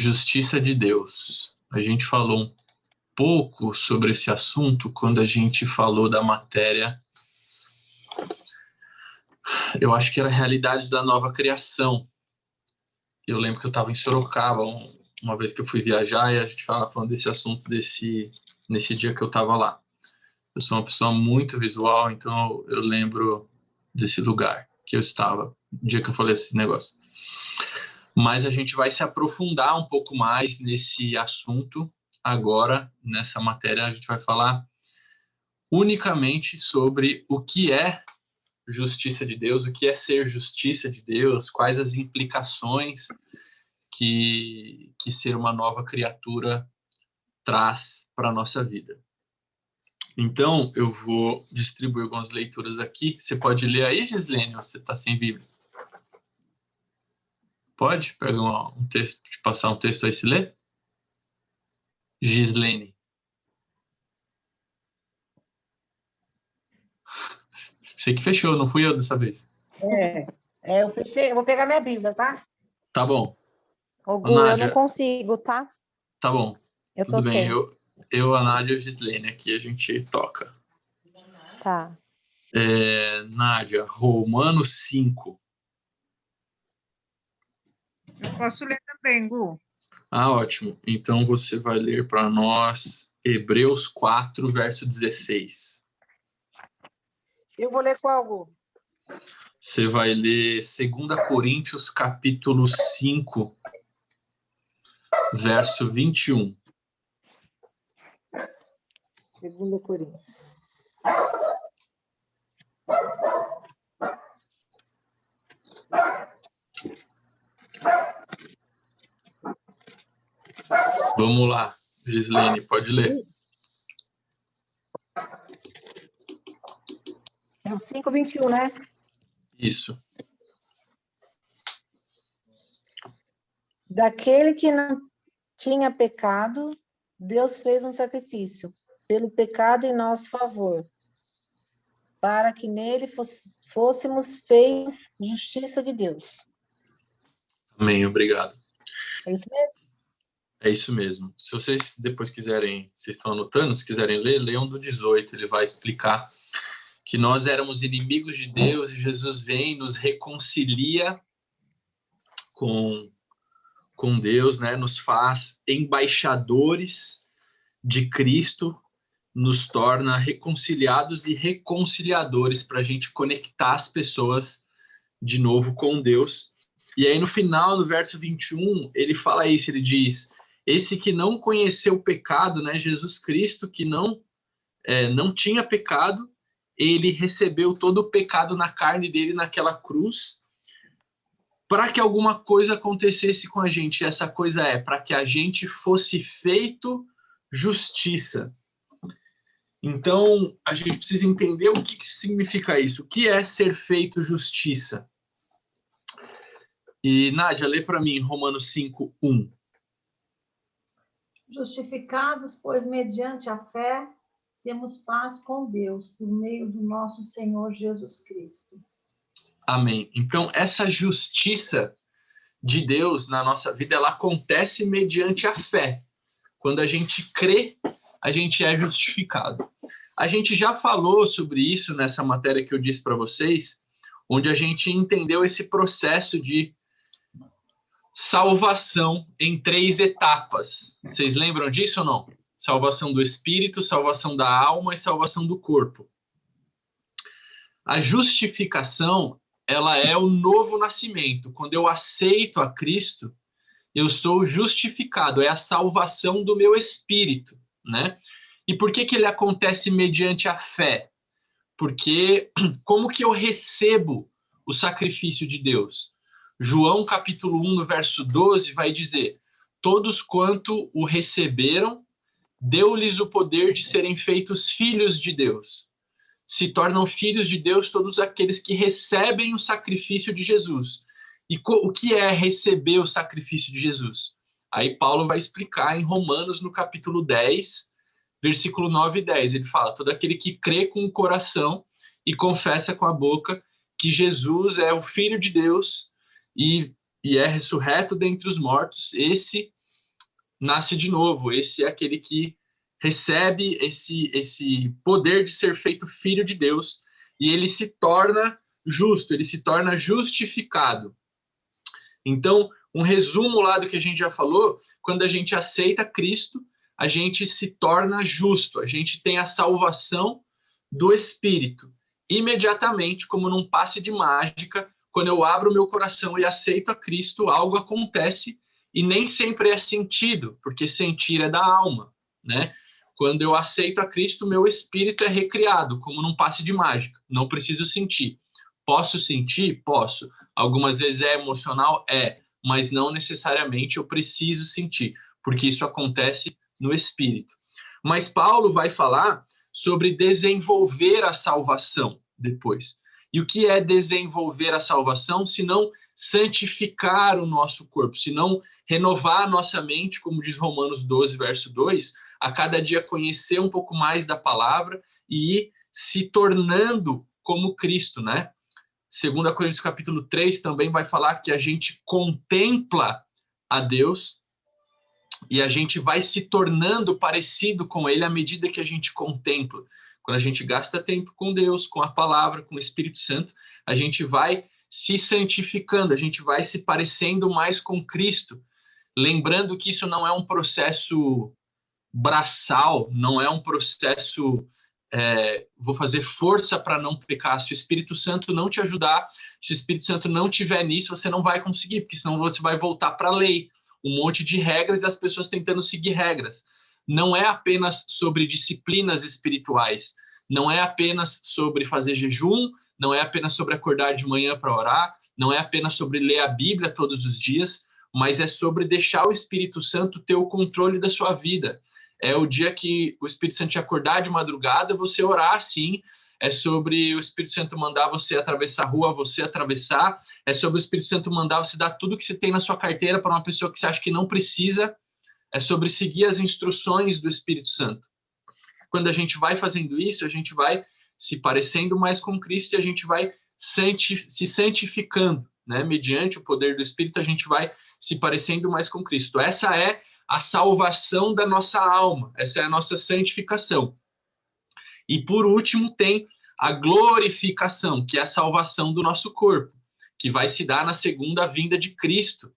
Justiça de Deus. A gente falou um pouco sobre esse assunto quando a gente falou da matéria, eu acho que era a realidade da nova criação. Eu lembro que eu estava em Sorocaba uma vez que eu fui viajar e a gente estava falando desse assunto nesse dia que eu estava lá. Eu sou uma pessoa muito visual, então eu lembro desse lugar que eu estava, no dia que eu falei esse negócio. Mas a gente vai se aprofundar um pouco mais nesse assunto agora, nessa matéria. A gente vai falar unicamente sobre o que é justiça de Deus, o que é ser justiça de Deus, quais as implicações que ser uma nova criatura traz para a nossa vida. Então, eu vou distribuir algumas leituras aqui. Você pode ler aí, Gislene, ou você está sem Bíblia? Pode? Pega um texto, te passar um texto aí, se lê? Gislene. Você que fechou, não fui eu dessa vez. Eu fechei. Eu vou pegar minha Bíblia, tá? Tá bom. Ô, Gu, Nádia, eu não consigo, tá? Tá bom. Eu Tudo tô bem. sem. Eu, a Nádia e a Gislene aqui, a gente toca. Tá. Nádia, Romanos 5. Eu posso ler também, Gu. Ah, ótimo. Então você vai ler para nós Hebreus 4, verso 16. Eu vou ler qual, Gu? Você vai ler 2 Coríntios, capítulo 5, verso 21. 2 Coríntios. Vamos lá, Gislene, pode ler. É o 5:21, né? Isso. Daquele que não tinha pecado, Deus fez um sacrifício pelo pecado em nosso favor, para que nele fôssemos feitos justiça de Deus. Amém, obrigado. É isso mesmo? É isso mesmo. Se vocês depois quiserem, vocês estão anotando, se quiserem ler, leiam do 18, ele vai explicar que nós éramos inimigos de Deus e Jesus vem e nos reconcilia com Deus, né? Nos faz embaixadores de Cristo, nos torna reconciliados e reconciliadores para a gente conectar as pessoas de novo com Deus. E aí no final, no verso 21, ele fala isso, ele diz: esse que não conheceu o pecado, né? Jesus Cristo, que não tinha pecado, ele recebeu todo o pecado na carne dele naquela cruz, para que alguma coisa acontecesse com a gente. E essa coisa para que a gente fosse feito justiça. Então, a gente precisa entender o que significa isso. O que é ser feito justiça? E, Nádia, lê para mim Romanos 5:1. Justificados, pois, mediante a fé, temos paz com Deus, por meio do nosso Senhor Jesus Cristo. Amém. Então, essa justiça de Deus na nossa vida, ela acontece mediante a fé. Quando a gente crê, a gente é justificado. A gente já falou sobre isso nessa matéria que eu disse para vocês, onde a gente entendeu esse processo de salvação em 3 etapas. Vocês lembram disso ou não? Salvação do espírito, salvação da alma e salvação do corpo. A justificação, ela é o novo nascimento. Quando eu aceito a Cristo, eu sou justificado. É a salvação do meu espírito, né? E por que ele acontece mediante a fé? Porque como que eu recebo o sacrifício de Deus? João capítulo 1, no verso 12, vai dizer: todos quanto o receberam, deu-lhes o poder de serem feitos filhos de Deus. Se tornam filhos de Deus todos aqueles que recebem o sacrifício de Jesus. E o que é receber o sacrifício de Jesus? Aí Paulo vai explicar em Romanos, no capítulo 10, versículo 9 e 10. Ele fala: todo aquele que crê com o coração e confessa com a boca que Jesus é o Filho de Deus e é ressurreto dentre os mortos, esse nasce de novo. Esse é aquele que recebe esse poder de ser feito filho de Deus, e ele se torna justo, ele se torna justificado. Então, um resumo lá do que a gente já falou: quando a gente aceita Cristo, a gente se torna justo, a gente tem a salvação do Espírito. Imediatamente, como num passe de mágica, quando eu abro o meu coração e aceito a Cristo, algo acontece, e nem sempre é sentido, porque sentir é da alma, né? Quando eu aceito a Cristo, meu espírito é recriado, como num passe de mágica. Não preciso sentir. Posso sentir? Posso. Algumas vezes é emocional? É. Mas não necessariamente eu preciso sentir, porque isso acontece no espírito. Mas Paulo vai falar sobre desenvolver a salvação depois. E o que é desenvolver a salvação, se não santificar o nosso corpo, se não renovar a nossa mente, como diz Romanos 12, verso 2, a cada dia conhecer um pouco mais da palavra e ir se tornando como Cristo, né? 2 Coríntios capítulo 3 também vai falar que a gente contempla a Deus e a gente vai se tornando parecido com Ele à medida que a gente contempla. Quando a gente gasta tempo com Deus, com a palavra, com o Espírito Santo, a gente vai se santificando, a gente vai se parecendo mais com Cristo. Lembrando que isso não é um processo braçal, não é um processo, vou fazer força para não pecar. Se o Espírito Santo não te ajudar, se o Espírito Santo não tiver nisso, você não vai conseguir, porque senão você vai voltar para a lei, um monte de regras e as pessoas tentando seguir regras. Não é apenas sobre disciplinas espirituais, não é apenas sobre fazer jejum, não é apenas sobre acordar de manhã para orar, não é apenas sobre ler a Bíblia todos os dias, mas é sobre deixar o Espírito Santo ter o controle da sua vida. É o dia que o Espírito Santo te acordar de madrugada, você orar, sim. É sobre o Espírito Santo mandar você atravessar a rua, você atravessar. É sobre o Espírito Santo mandar você dar tudo que você tem na sua carteira para uma pessoa que você acha que não precisa. É sobre seguir as instruções do Espírito Santo. Quando a gente vai fazendo isso, a gente vai se parecendo mais com Cristo e a gente vai se santificando, né? Mediante o poder do Espírito, a gente vai se parecendo mais com Cristo. Essa é a salvação da nossa alma, essa é a nossa santificação. E por último tem a glorificação, que é a salvação do nosso corpo, que vai se dar na segunda vinda de Cristo.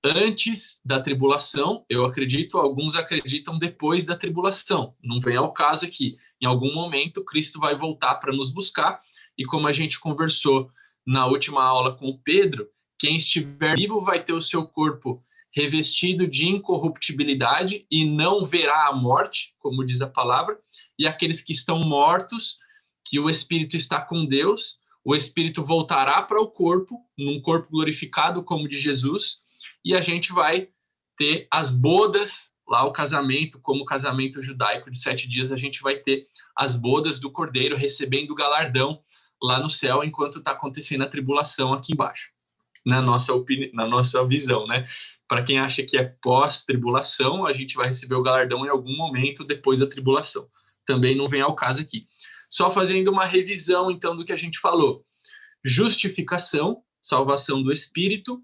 Antes da tribulação, eu acredito, alguns acreditam depois da tribulação. Não vem ao caso aqui. Em algum momento, Cristo vai voltar para nos buscar. E como a gente conversou na última aula com o Pedro, quem estiver vivo vai ter o seu corpo revestido de incorruptibilidade e não verá a morte, como diz a palavra. E aqueles que estão mortos, que o Espírito está com Deus, o Espírito voltará para o corpo, num corpo glorificado como o de Jesus, e a gente vai ter as bodas, lá o casamento, como o casamento judaico de 7 dias, a gente vai ter as bodas do Cordeiro recebendo o galardão lá no céu, enquanto está acontecendo a tribulação aqui embaixo, na nossa visão, né? Para quem acha que é pós-tribulação, a gente vai receber o galardão em algum momento depois da tribulação. Também não vem ao caso aqui. Só fazendo uma revisão, então, do que a gente falou. Justificação, salvação do Espírito.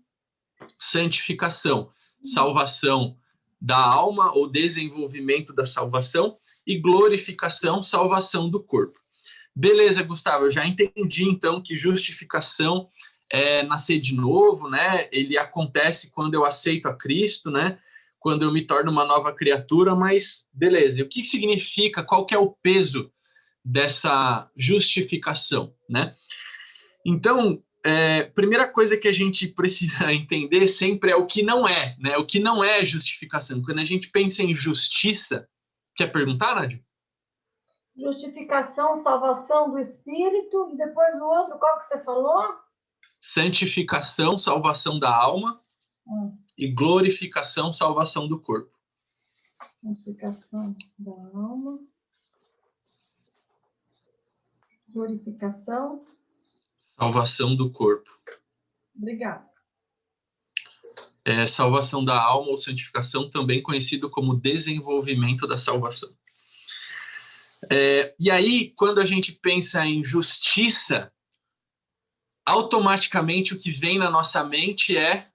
Santificação, salvação da alma ou desenvolvimento da salvação. E glorificação, salvação do corpo. Beleza, Gustavo, eu já entendi, então, que justificação é nascer de novo, né? Ele acontece quando eu aceito a Cristo, né? Quando eu me torno uma nova criatura, mas beleza. E o que significa, qual que é o peso dessa justificação, né? Então, primeira coisa que a gente precisa entender sempre é o que não é, né? O que não é justificação. Quando a gente pensa em justiça, quer perguntar, Nádia? Justificação, salvação do Espírito, e depois o outro, qual que você falou? Santificação, salvação da alma, e glorificação, salvação do corpo. Santificação da alma, glorificação, salvação do corpo. Obrigada. Salvação da alma ou santificação, também conhecido como desenvolvimento da salvação. E aí, quando a gente pensa em justiça, automaticamente o que vem na nossa mente é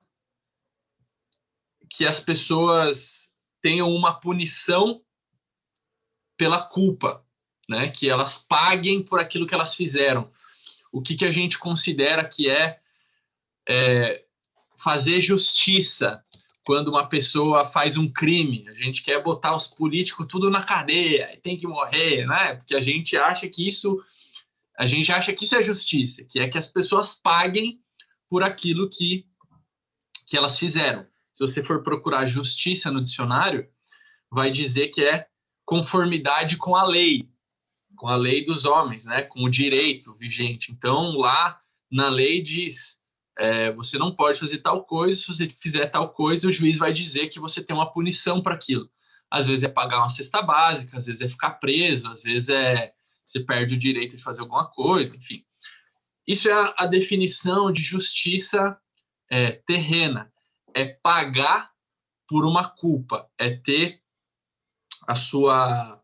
que as pessoas tenham uma punição pela culpa, né? Que elas paguem por aquilo que elas fizeram. O que a gente considera que é fazer justiça quando uma pessoa faz um crime. A gente quer botar os políticos tudo na cadeia, tem que morrer, né? Porque a gente acha que isso é justiça, que é que as pessoas paguem por aquilo que elas fizeram. Se você for procurar justiça no dicionário, vai dizer que é conformidade com a lei dos homens, né? Com o direito vigente. Então, lá na lei diz, você não pode fazer tal coisa, se você fizer tal coisa, o juiz vai dizer que você tem uma punição para aquilo. Às vezes é pagar uma cesta básica, às vezes é ficar preso, às vezes você perde o direito de fazer alguma coisa, enfim. Isso é a definição de justiça terrena. É pagar por uma culpa, é ter a sua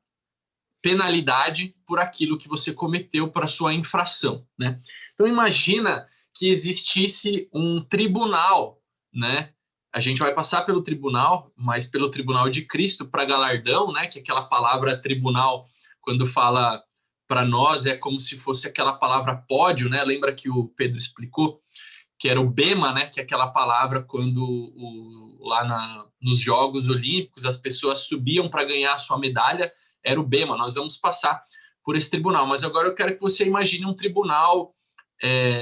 penalidade por aquilo que você cometeu, para a sua infração, né? Então, imagina que existisse um tribunal, né? A gente vai passar pelo tribunal, mas pelo tribunal de Cristo para galardão, né? Que aquela palavra tribunal, quando fala para nós, é como se fosse aquela palavra pódio, né? Lembra que o Pedro explicou que era o bema, né? Que é aquela palavra quando lá nos Jogos Olímpicos as pessoas subiam para ganhar a sua medalha, era o bema. Nós vamos passar por esse tribunal, mas agora eu quero que você imagine um tribunal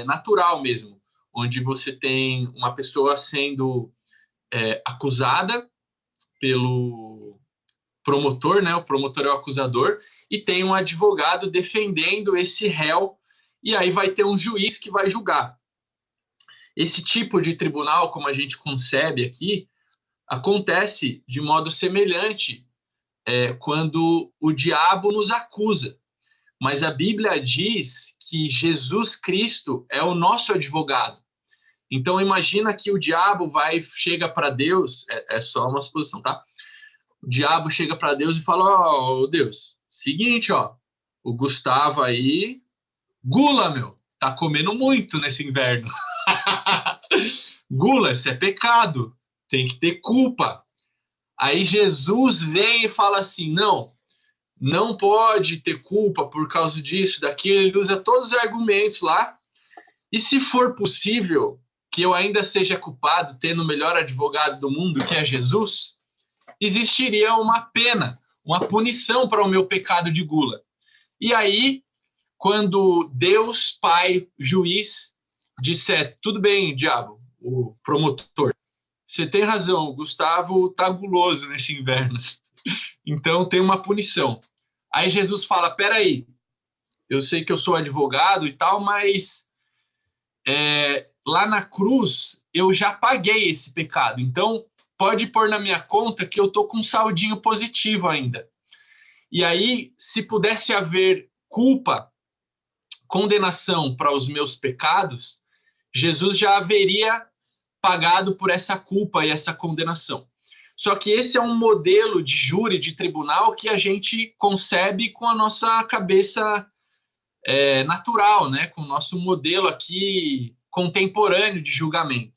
natural mesmo, onde você tem uma pessoa sendo acusada pelo promotor, né? O promotor é o acusador, e tem um advogado defendendo esse réu, e aí vai ter um juiz que vai julgar. Esse tipo de tribunal, como a gente concebe aqui, acontece de modo semelhante quando o diabo nos acusa. Mas a Bíblia diz que Jesus Cristo é o nosso advogado. Então, imagina que o diabo chega para Deus, é só uma suposição, tá? O diabo chega para Deus e fala, Deus, seguinte, o Gustavo aí, gula, meu, tá comendo muito nesse inverno. Gula, isso é pecado, tem que ter culpa. Aí Jesus vem e fala assim, não pode ter culpa por causa disso, daquilo, ele usa todos os argumentos lá, e se for possível que eu ainda seja culpado, tendo o melhor advogado do mundo, que é Jesus, existiria uma pena, uma punição para o meu pecado de gula. E aí, quando Deus, Pai, juiz, disser, tudo bem, diabo, o promotor, você tem razão, o Gustavo tá guloso nesse inverno, então tem uma punição. Aí Jesus fala, peraí, eu sei que eu sou advogado e tal, mas lá na cruz eu já paguei esse pecado, então pode pôr na minha conta que eu tô com um saldinho positivo ainda. E aí, se pudesse haver culpa, condenação para os meus pecados, Jesus já haveria pagado por essa culpa e essa condenação. Só que esse é um modelo de júri, de tribunal, que a gente concebe com a nossa cabeça natural, né? Com o nosso modelo aqui contemporâneo de julgamento.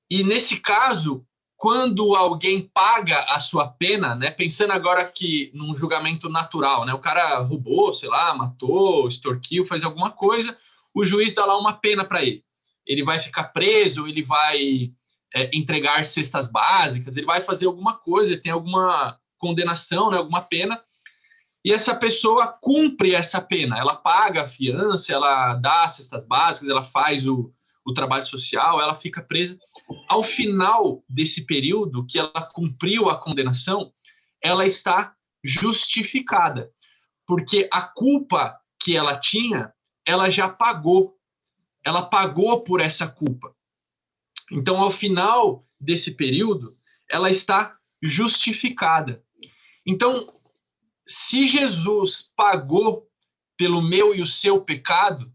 E nesse caso, quando alguém paga a sua pena, né? Pensando agora que num julgamento natural, né? O cara roubou, sei lá, matou, extorquiu, fez alguma coisa, o juiz dá lá uma pena para ele. Ele vai ficar preso, ele vai entregar cestas básicas, ele vai fazer alguma coisa, ele tem alguma condenação, né? Alguma pena, e essa pessoa cumpre essa pena, ela paga a fiança, ela dá as cestas básicas, ela faz o trabalho social, ela fica presa. Ao final desse período que ela cumpriu a condenação, ela está justificada, porque a culpa que ela tinha, ela já pagou. Ela pagou por essa culpa. Então, ao final desse período, ela está justificada. Então, se Jesus pagou pelo meu e o seu pecado,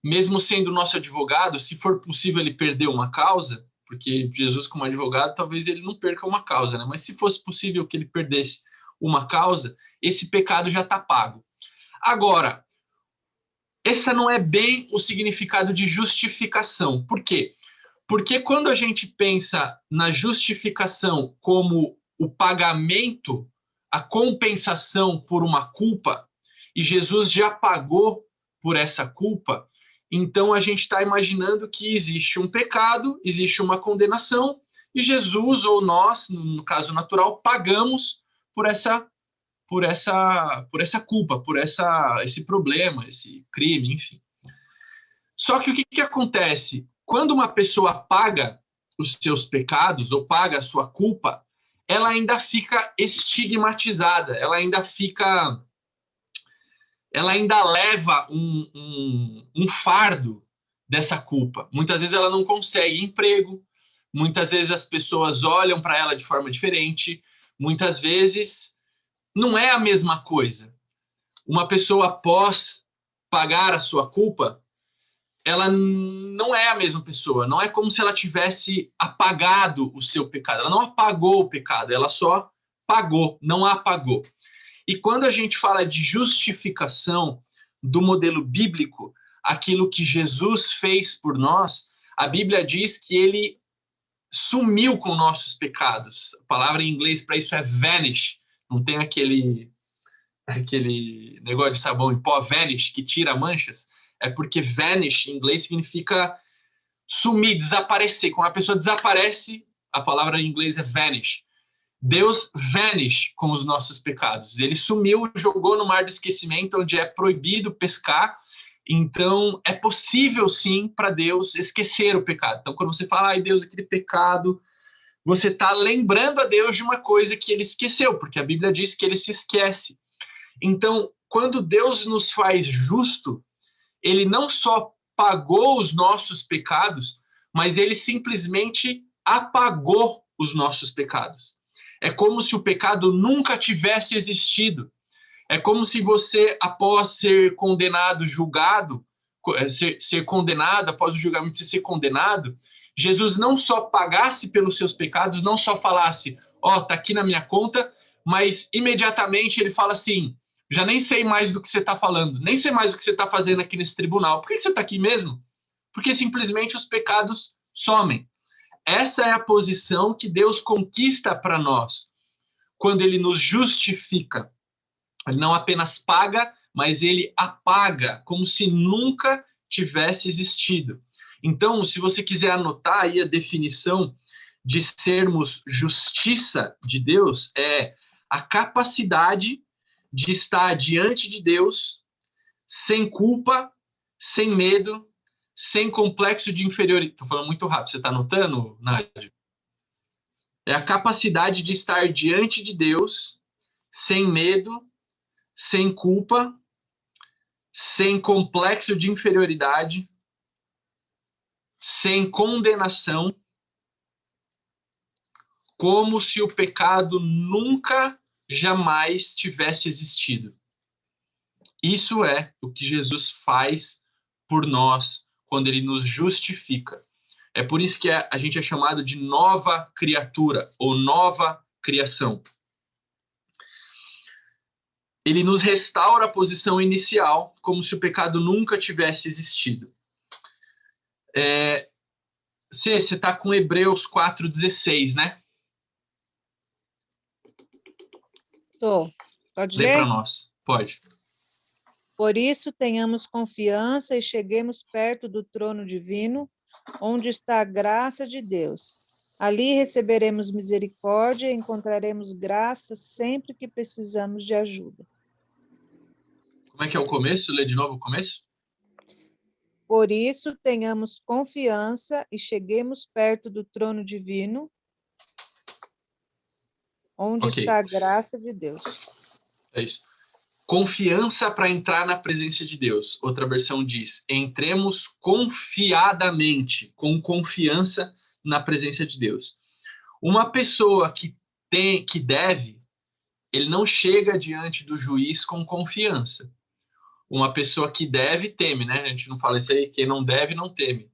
mesmo sendo nosso advogado, se for possível ele perder uma causa, porque Jesus como advogado, talvez ele não perca uma causa, né? Mas se fosse possível que ele perdesse uma causa, esse pecado já está pago. Agora, esse não é bem o significado de justificação. Por quê? Porque quando a gente pensa na justificação como o pagamento, a compensação por uma culpa, e Jesus já pagou por essa culpa, então a gente está imaginando que existe um pecado, existe uma condenação, e Jesus ou nós, no caso natural, pagamos por essa culpa, por esse problema, esse crime, enfim. Só que o que acontece? Quando uma pessoa paga os seus pecados ou paga a sua culpa, ela ainda fica estigmatizada, ela ainda leva um fardo dessa culpa. Muitas vezes ela não consegue emprego, muitas vezes as pessoas olham para ela de forma diferente, muitas vezes não é a mesma coisa. Uma pessoa, após pagar a sua culpa, ela não é a mesma pessoa. Não é como se ela tivesse apagado o seu pecado. Ela não apagou o pecado, ela só pagou, não apagou. E quando a gente fala de justificação do modelo bíblico, aquilo que Jesus fez por nós, a Bíblia diz que ele sumiu com nossos pecados. A palavra em inglês para isso é vanish. Não tem aquele negócio de sabão em pó, vanish, que tira manchas. É porque vanish em inglês significa sumir, desaparecer. Quando a pessoa desaparece, a palavra em inglês é vanish. Deus vanish com os nossos pecados. Ele sumiu, jogou no mar do esquecimento, onde é proibido pescar. Então, é possível, sim, para Deus esquecer o pecado. Então, quando você fala, ai, Deus, aquele pecado, você está lembrando a Deus de uma coisa que ele esqueceu, porque a Bíblia diz que ele se esquece. Então, quando Deus nos faz justo, ele não só pagou os nossos pecados, mas ele simplesmente apagou os nossos pecados. É como se o pecado nunca tivesse existido. É como se você, após ser condenado, julgado, ser condenado, após o julgamento de ser condenado, Jesus não só pagasse pelos seus pecados, não só falasse, ó, tá aqui na minha conta, mas imediatamente ele fala assim, já nem sei mais do que você está falando, nem sei mais o que você está fazendo aqui nesse tribunal. Por que você está aqui mesmo? Porque simplesmente os pecados somem. Essa é a posição que Deus conquista para nós, quando ele nos justifica. Ele não apenas paga, mas ele apaga, como se nunca tivesse existido. Então, se você quiser anotar aí a definição de sermos justiça de Deus, é a capacidade de estar diante de Deus sem culpa, sem medo, sem complexo de inferioridade. Estou falando muito rápido, você está anotando, Nádia? É a capacidade de estar diante de Deus sem medo, sem culpa, sem complexo de inferioridade, sem condenação, como se o pecado nunca, jamais tivesse existido. Isso é o que Jesus faz por nós quando ele nos justifica. É por isso que a gente é chamado de nova criatura ou nova criação. Ele nos restaura a posição inicial, como se o pecado nunca tivesse existido. Você está com Hebreus 4,16, né? Tô. Pode Lê para ler? nós. Pode. Por isso, tenhamos confiança e cheguemos perto do trono divino, onde está a graça de Deus. Ali receberemos misericórdia e encontraremos graça sempre que precisamos de ajuda. Como é que é o começo? Lê de novo o começo? Por isso, tenhamos confiança e cheguemos perto do trono divino, onde Ok. está a graça de Deus. É isso. Confiança para entrar na presença de Deus. Outra versão diz: entremos confiadamente, com confiança na presença de Deus. Uma pessoa que deve, ele não chega diante do juiz com confiança. Uma pessoa que deve, teme, né? A gente não fala isso aí, quem não deve, não teme.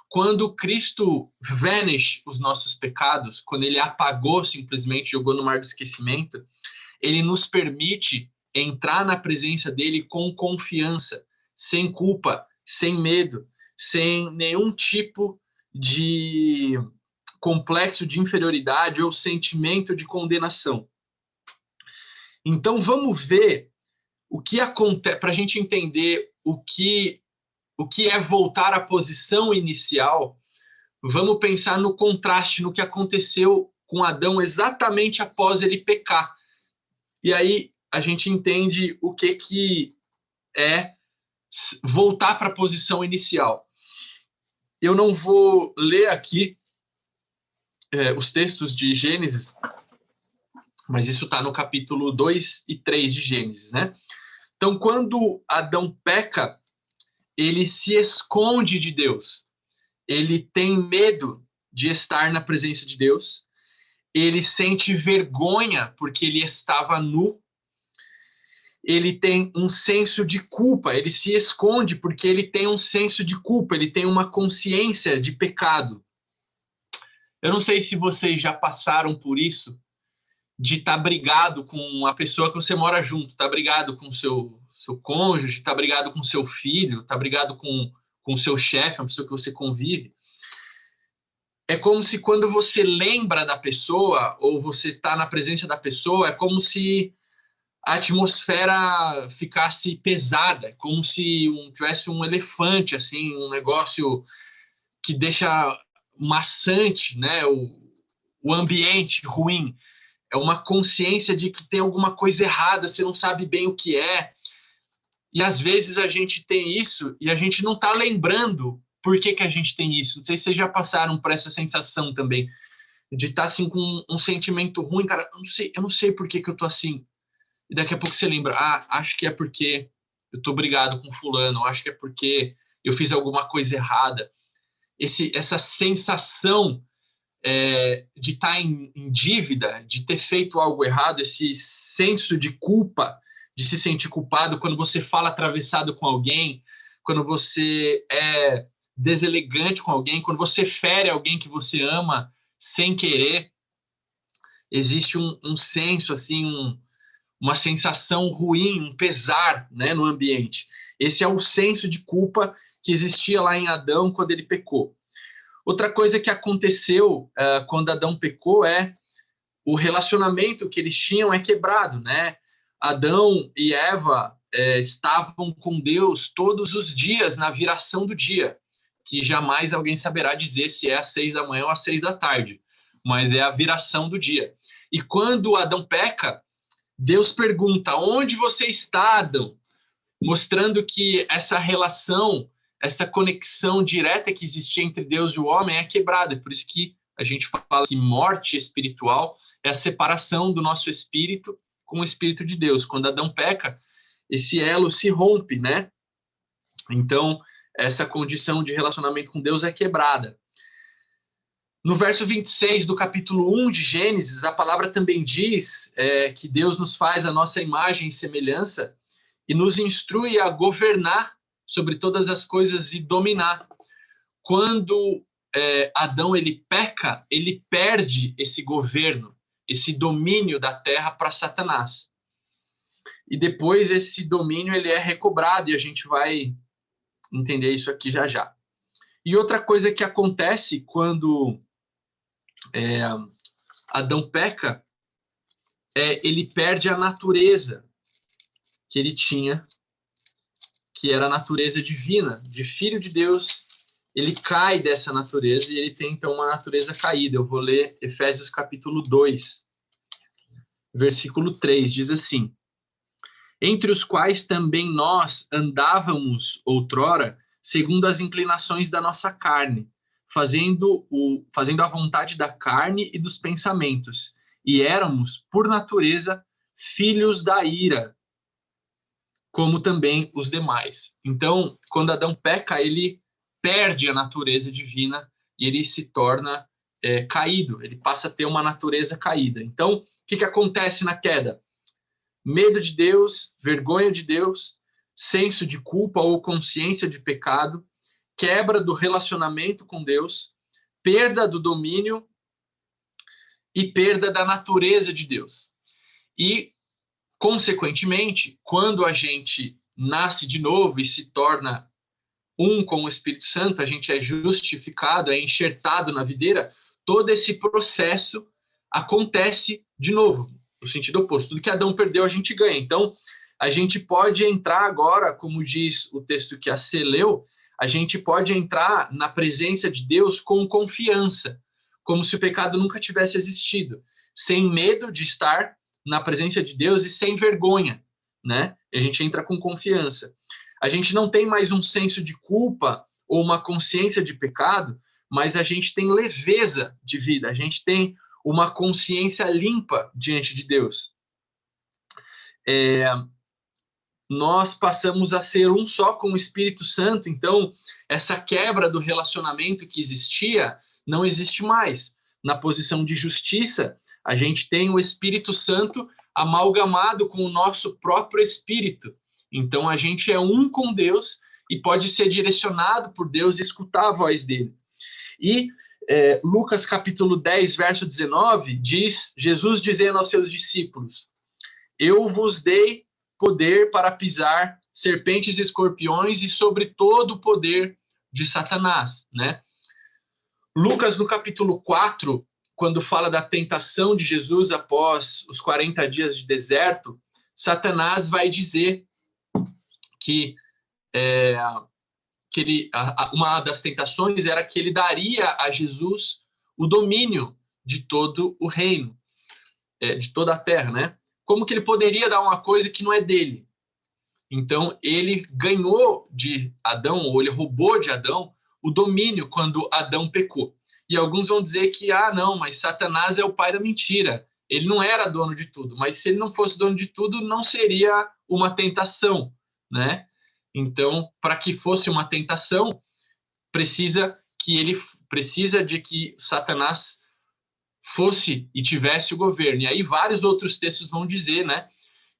Quando Cristo vanish os nossos pecados, quando ele apagou simplesmente, jogou no mar do esquecimento, ele nos permite entrar na presença dele com confiança, sem culpa, sem medo, sem nenhum tipo de complexo de inferioridade ou sentimento de condenação. Então, vamos ver o que acontece, para a gente entender o que é voltar à posição inicial. Vamos pensar no contraste, no que aconteceu com Adão exatamente após ele pecar. E aí a gente entende o que é voltar para a posição inicial. Eu não vou ler aqui os textos de Gênesis, mas isso está no capítulo 2 e 3 de Gênesis, né? Então, quando Adão peca, ele se esconde de Deus. Ele tem medo de estar na presença de Deus. Ele sente vergonha porque ele estava nu. Ele tem um senso de culpa. Ele se esconde porque ele tem um senso de culpa. Ele tem uma consciência de pecado. Eu não sei se vocês já passaram por isso, de estar brigado com a pessoa que você mora junto, estar brigado com seu cônjuge, estar brigado com seu filho, estar brigado com o seu chefe, uma pessoa que você convive. É como se quando você lembra da pessoa, ou você está na presença da pessoa, é como se a atmosfera ficasse pesada, como se tivesse um elefante, assim, um negócio que deixa maçante, né? O ambiente ruim. É uma consciência de que tem alguma coisa errada, você não sabe bem o que é. E às vezes a gente tem isso e a gente não está lembrando por que a gente tem isso. Não sei se vocês já passaram por essa sensação também, de estar assim com um sentimento ruim, cara, eu não sei por que eu tô assim. E daqui a pouco você lembra, acho que é porque eu tô brigado com fulano, acho que é porque eu fiz alguma coisa errada. Essa sensação de estar em dívida, de ter feito algo errado, esse senso de culpa, de se sentir culpado quando você fala atravessado com alguém, quando você é deselegante com alguém, quando você fere alguém que você ama sem querer, existe um senso, assim, uma sensação ruim, um pesar, né, no ambiente. Esse é o senso de culpa que existia lá em Adão quando ele pecou. Outra coisa que aconteceu quando Adão pecou é o relacionamento que eles tinham é quebrado, né? Adão e Eva estavam com Deus todos os dias na viração do dia, que jamais alguém saberá dizer se é às 6 da manhã ou às 6 da tarde, mas é a viração do dia. E quando Adão peca, Deus pergunta: onde você está, Adão? Mostrando que essa relação, essa conexão direta que existia entre Deus e o homem é quebrada. Por isso que a gente fala que morte espiritual é a separação do nosso espírito com o espírito de Deus. Quando Adão peca, esse elo se rompe, né? Então, essa condição de relacionamento com Deus é quebrada. No verso 26 do capítulo 1 de Gênesis, a palavra também diz que Deus nos faz a nossa imagem e semelhança e nos instrui a governar sobre todas as coisas e dominar. Quando Adão ele peca, ele perde esse governo, esse domínio da terra para Satanás. E depois esse domínio ele é recobrado e a gente vai entender isso aqui já já. E outra coisa que acontece quando Adão peca ele perde a natureza que ele tinha, que era a natureza divina, de filho de Deus. Ele cai dessa natureza e ele tem então uma natureza caída. Eu vou ler Efésios capítulo 2, versículo 3, diz assim: entre os quais também nós andávamos outrora, segundo as inclinações da nossa carne, fazendo a vontade da carne e dos pensamentos, e éramos, por natureza, filhos da ira, como também os demais. Então, quando Adão peca, ele perde a natureza divina e ele se torna caído, ele passa a ter uma natureza caída. Então, o que acontece na queda? Medo de Deus, vergonha de Deus, senso de culpa ou consciência de pecado, quebra do relacionamento com Deus, perda do domínio e perda da natureza de Deus. E, consequentemente, quando a gente nasce de novo e se torna um com o Espírito Santo, a gente é justificado, é enxertado na videira, todo esse processo acontece de novo, no sentido oposto. Tudo que Adão perdeu, a gente ganha. Então, a gente pode entrar agora, como diz o texto que a Cê leu, a gente pode entrar na presença de Deus com confiança, como se o pecado nunca tivesse existido, sem medo de estar na presença de Deus e sem vergonha, né? A gente entra com confiança. A gente não tem mais um senso de culpa ou uma consciência de pecado, mas a gente tem leveza de vida, a gente tem uma consciência limpa diante de Deus. Nós passamos a ser um só com o Espírito Santo, então essa quebra do relacionamento que existia não existe mais. Na posição de justiça, a gente tem o Espírito Santo amalgamado com o nosso próprio espírito. Então a gente é um com Deus e pode ser direcionado por Deus e escutar a voz dele. E Lucas capítulo 10, verso 19, diz Jesus dizendo aos seus discípulos: eu vos dei poder para pisar serpentes e escorpiões e sobre todo o poder de Satanás, né? Lucas, no capítulo 4, quando fala da tentação de Jesus após os 40 dias de deserto, Satanás vai dizer que uma das tentações era que ele daria a Jesus o domínio de todo o reino, de toda a terra, né? Como que ele poderia dar uma coisa que não é dele? Então, ele ganhou de Adão, ou ele roubou de Adão, o domínio quando Adão pecou. E alguns vão dizer que, não, mas Satanás é o pai da mentira. Ele não era dono de tudo. Mas se ele não fosse dono de tudo, não seria uma tentação, né? Então, para que fosse uma tentação, precisa de que Satanás fosse e tivesse o governo. E aí vários outros textos vão dizer, né,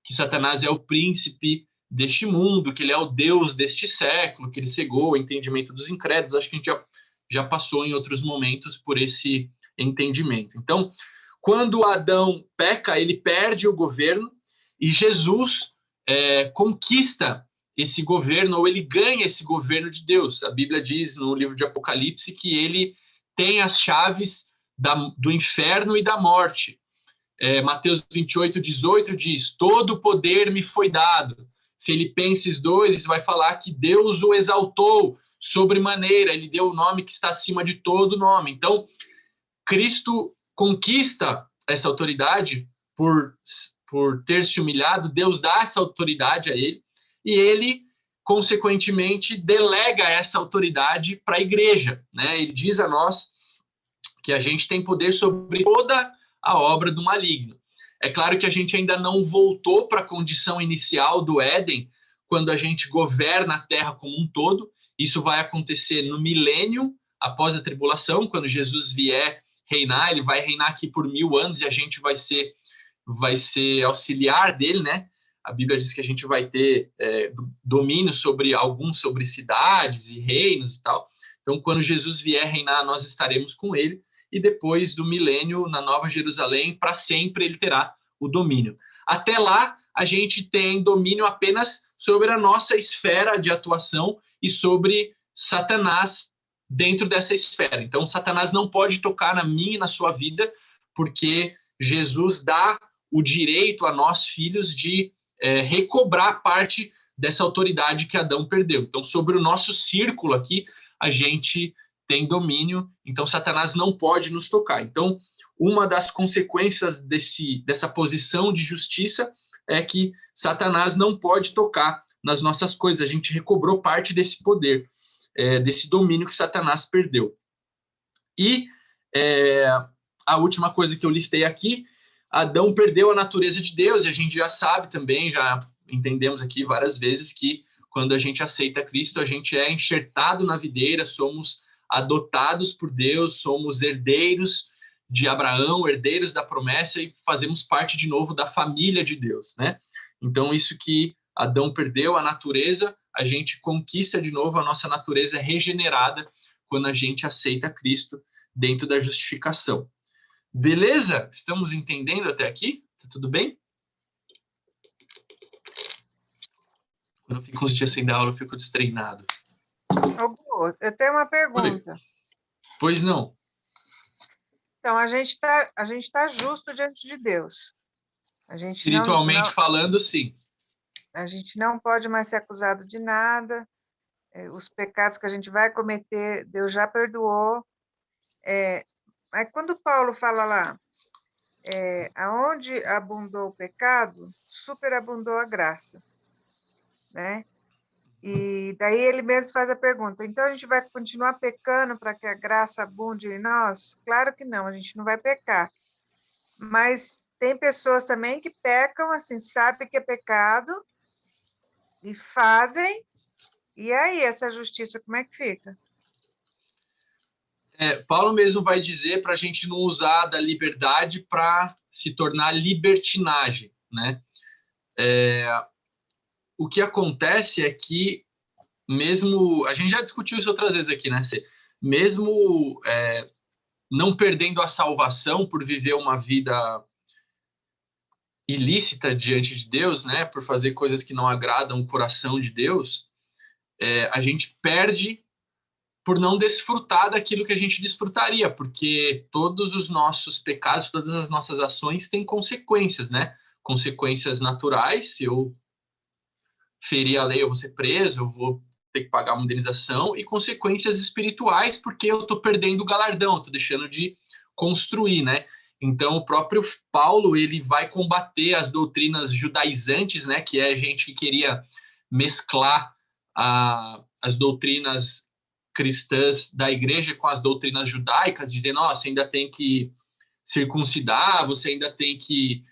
que Satanás é o príncipe deste mundo, que ele é o Deus deste século, que ele cegou o entendimento dos incrédulos. Acho que a gente já passou em outros momentos por esse entendimento. Então, quando Adão peca, ele perde o governo e Jesus conquista esse governo, ou ele ganha esse governo de Deus. A Bíblia diz no livro de Apocalipse que ele tem as chaves do inferno e da morte. Mateus 28, 18 diz: todo o poder me foi dado. Filipenses 2 vai falar que Deus o exaltou sobremaneira, ele deu o nome que está acima de todo nome. Então, Cristo conquista essa autoridade por ter se humilhado, Deus dá essa autoridade a ele, e ele, consequentemente, delega essa autoridade para a igreja, né? Ele diz a nós que a gente tem poder sobre toda a obra do maligno. É claro que a gente ainda não voltou para a condição inicial do Éden, quando a gente governa a terra como um todo. Isso vai acontecer no milênio, após a tribulação, quando Jesus vier reinar. Ele vai reinar aqui por 1000 anos e a gente vai ser auxiliar dele, né? A Bíblia diz que a gente vai ter domínio sobre cidades e reinos e tal. Então, quando Jesus vier reinar, nós estaremos com ele. E depois do milênio, na Nova Jerusalém, para sempre ele terá o domínio. Até lá, a gente tem domínio apenas sobre a nossa esfera de atuação e sobre Satanás dentro dessa esfera. Então, Satanás não pode tocar na minha e na sua vida, porque Jesus dá o direito a nós, filhos, de recobrar parte dessa autoridade que Adão perdeu. Então, sobre o nosso círculo aqui, a gente tem domínio, então Satanás não pode nos tocar. Então, uma das consequências dessa posição de justiça é que Satanás não pode tocar nas nossas coisas. A gente recobrou parte desse poder, desse domínio que Satanás perdeu. E a última coisa que eu listei aqui, Adão perdeu a natureza de Deus, e a gente já sabe também, já entendemos aqui várias vezes que quando a gente aceita Cristo, a gente é enxertado na videira, somos adotados por Deus, somos herdeiros de Abraão, herdeiros da promessa e fazemos parte de novo da família de Deus, né? Então, isso que Adão perdeu, a natureza, a gente conquista de novo, a nossa natureza regenerada quando a gente aceita Cristo dentro da justificação. Beleza? Estamos entendendo até aqui? Tá tudo bem? Quando eu fico uns dias sem dar aula, eu fico destreinado. Gu, eu tenho uma pergunta. Pois não. Então, a gente tá justo diante de Deus. A gente Espiritualmente falando, sim. a gente não pode mais ser acusado de nada. Os pecados que a gente vai cometer, Deus já perdoou. Mas quando Paulo fala lá, aonde abundou o pecado, superabundou a graça, né? E daí ele mesmo faz a pergunta, então a gente vai continuar pecando para que a graça abunde em nós? Claro que não, a gente não vai pecar. Mas tem pessoas também que pecam, assim, sabem que é pecado e fazem, e aí essa justiça como é que fica? Paulo mesmo vai dizer para a gente não usar da liberdade para se tornar libertinagem, né? O que acontece é que mesmo, a gente já discutiu isso outras vezes aqui, né? Mesmo não perdendo a salvação por viver uma vida ilícita diante de Deus, né? Por fazer coisas que não agradam o coração de Deus, a gente perde por não desfrutar daquilo que a gente desfrutaria, porque todos os nossos pecados, todas as nossas ações têm consequências, né? Consequências naturais, se eu ferir a lei, eu vou ser preso, eu vou ter que pagar uma indenização, e consequências espirituais, porque eu estou perdendo o galardão, estou deixando de construir, né? Então, o próprio Paulo, ele vai combater as doutrinas judaizantes, né? Que é a gente que queria mesclar as doutrinas cristãs da igreja com as doutrinas judaicas, dizendo, você ainda tem que circuncidar, você ainda tem que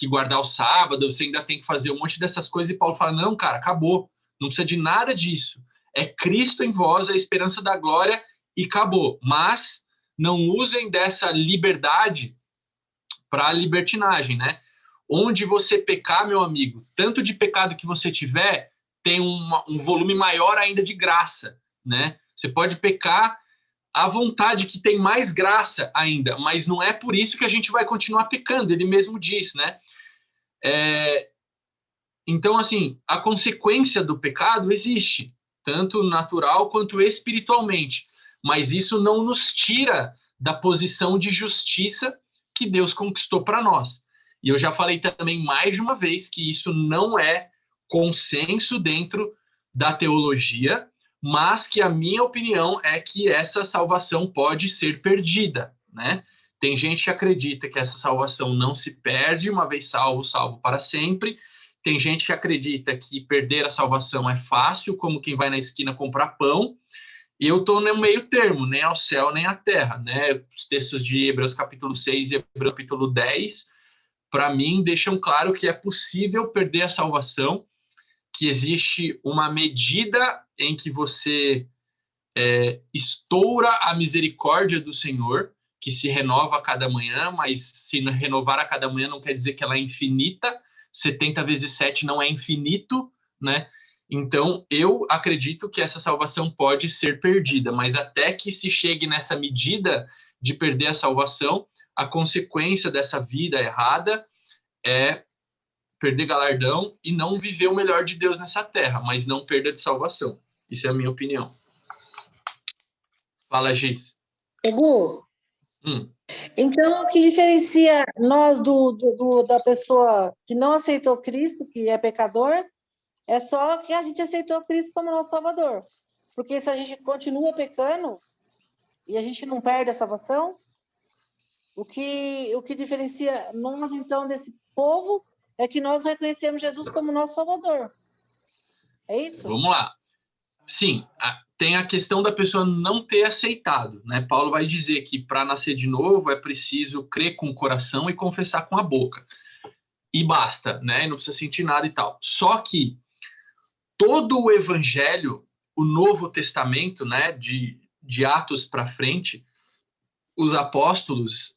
guardar o sábado, você ainda tem que fazer um monte dessas coisas, e Paulo fala, não, cara, acabou, não precisa de nada disso, é Cristo em vós, a esperança da glória, e acabou, mas não usem dessa liberdade para a libertinagem, né? Onde você pecar, meu amigo, tanto de pecado que você tiver, tem um volume maior ainda de graça, né? Você pode pecar à vontade, que tem mais graça ainda, mas não é por isso que a gente vai continuar pecando, ele mesmo diz, né? Então, assim, a consequência do pecado existe, tanto natural quanto espiritualmente, mas isso não nos tira da posição de justiça que Deus conquistou para nós. E eu já falei também mais de uma vez que isso não é consenso dentro da teologia, mas que a minha opinião é que essa salvação pode ser perdida, né? Tem gente que acredita que essa salvação não se perde, uma vez salvo, salvo para sempre. Tem gente que acredita que perder a salvação é fácil, como quem vai na esquina comprar pão. E eu estou no meio termo, nem ao céu nem à terra, né? Os textos de Hebreus capítulo 6 e Hebreus capítulo 10, para mim, deixam claro que é possível perder a salvação, que existe uma medida em que você estoura a misericórdia do Senhor, que se renova a cada manhã, mas se renovar a cada manhã não quer dizer que ela é infinita, 70 vezes 7 não é infinito, né? Então, eu acredito que essa salvação pode ser perdida, mas até que se chegue nessa medida de perder a salvação, a consequência dessa vida errada é perder galardão e não viver o melhor de Deus nessa terra, mas não perda de salvação. Isso é a minha opinião. Fala, Giz. Gu, então o que diferencia nós da pessoa que não aceitou Cristo, que é pecador, é só que a gente aceitou Cristo como nosso Salvador. Porque se a gente continua pecando e a gente não perde a salvação, o que diferencia nós, então, desse povo é que nós reconhecemos Jesus como nosso Salvador. É isso? Vamos lá. Sim, tem a questão da pessoa não ter aceitado, né? Paulo vai dizer que para nascer de novo é preciso crer com o coração e confessar com a boca. E basta, né? Não precisa sentir nada e tal. Só que todo o evangelho, o Novo Testamento, né, de Atos para frente, os apóstolos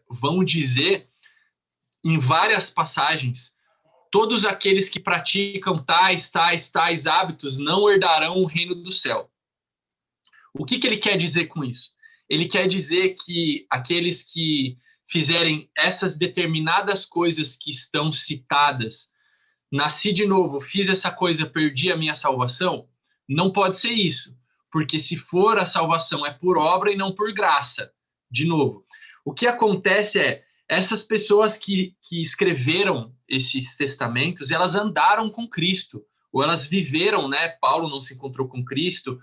vão dizer em várias passagens: todos aqueles que praticam tais hábitos não herdarão o reino do céu. O que ele quer dizer com isso? Ele quer dizer que aqueles que fizerem essas determinadas coisas que estão citadas, nasci de novo, fiz essa coisa, perdi a minha salvação, não pode ser isso. porque se for, a salvação é por obra e não por graça. De novo, o que acontece é, essas pessoas que escreveram esses testamentos, elas andaram com Cristo, ou elas viveram, né? Paulo não se encontrou com Cristo,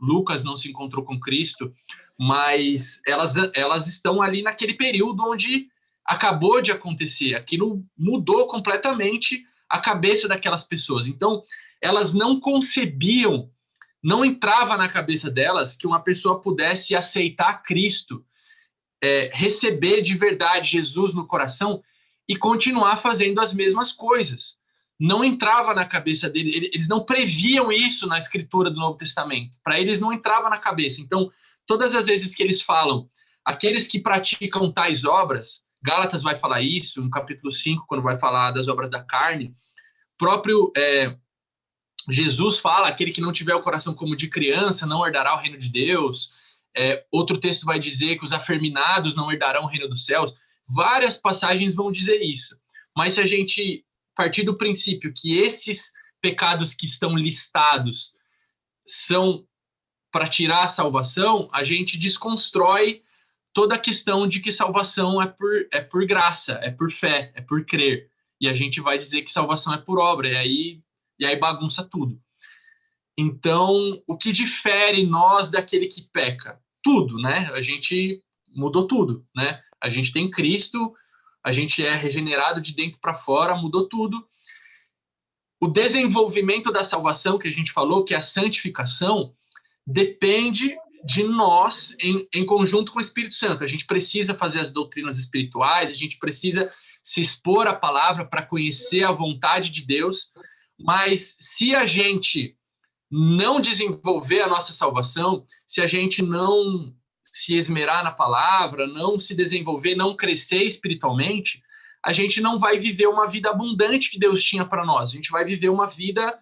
Lucas não se encontrou com Cristo, mas elas estão ali naquele período onde acabou de acontecer. Aquilo mudou completamente a cabeça daquelas pessoas. Então, elas não concebiam, não entrava na cabeça delas que uma pessoa pudesse aceitar Cristo, receber de verdade Jesus no coração e continuar fazendo as mesmas coisas. Não entrava na cabeça deles, eles não previam isso na escritura do Novo Testamento. Para eles não entrava na cabeça. Então, todas as vezes que eles falam, aqueles que praticam tais obras, Gálatas vai falar isso, no capítulo 5, quando vai falar das obras da carne, próprio Jesus fala, aquele que não tiver o coração como de criança não herdará o reino de Deus. Outro texto vai dizer que os afeminados não herdarão o reino dos céus. Várias passagens vão dizer isso. Mas se a gente partir do princípio que esses pecados que estão listados são para tirar a salvação, a gente desconstrói toda a questão de que salvação é por graça, é por fé, é por crer. E a gente vai dizer que salvação é por obra, e aí bagunça tudo. Então, o que difere nós daquele que peca? Tudo, né? A gente mudou tudo, né? A gente tem Cristo, a gente é regenerado de dentro para fora, mudou tudo. O desenvolvimento da salvação que a gente falou, que é a santificação, depende de nós em conjunto com o Espírito Santo. A gente precisa fazer as doutrinas espirituais, a gente precisa se expor à palavra para conhecer a vontade de Deus, mas se a gente não desenvolver a nossa salvação, se a gente não se esmerar na palavra, não se desenvolver, não crescer espiritualmente, a gente não vai viver uma vida abundante que Deus tinha para nós. A gente vai viver uma vida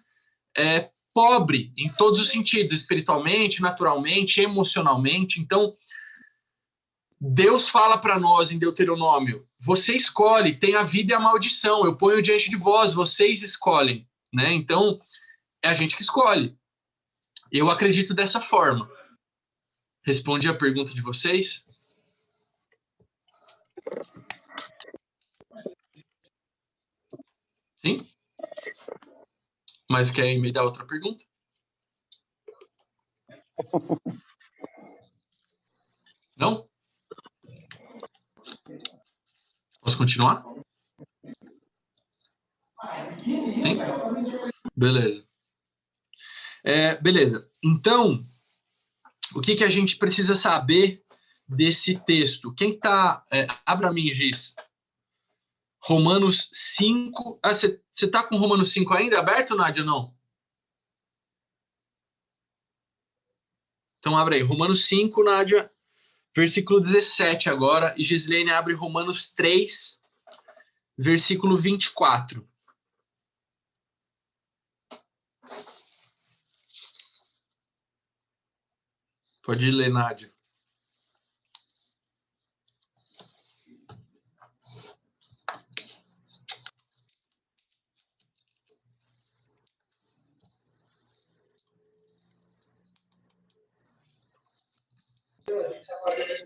pobre em todos os sentidos, espiritualmente, naturalmente, emocionalmente. Então, Deus fala para nós em Deuteronômio, você escolhe, tem a vida e a maldição, eu ponho diante de vós, vocês escolhem, né? Então, é a gente que escolhe. Eu acredito dessa forma. Respondi a pergunta de vocês? Sim? Mas querem me dar outra pergunta? Não? Posso continuar? Sim? Beleza. Beleza. Então, o que a gente precisa saber desse texto? Quem está... abre para mim, Giz. Romanos 5... você está com Romanos 5 ainda aberto, Nádia, ou não? Então, abre aí. Romanos 5, Nádia, versículo 17 agora. E Gislene abre Romanos 3, versículo 24. Pode ler, Nádia.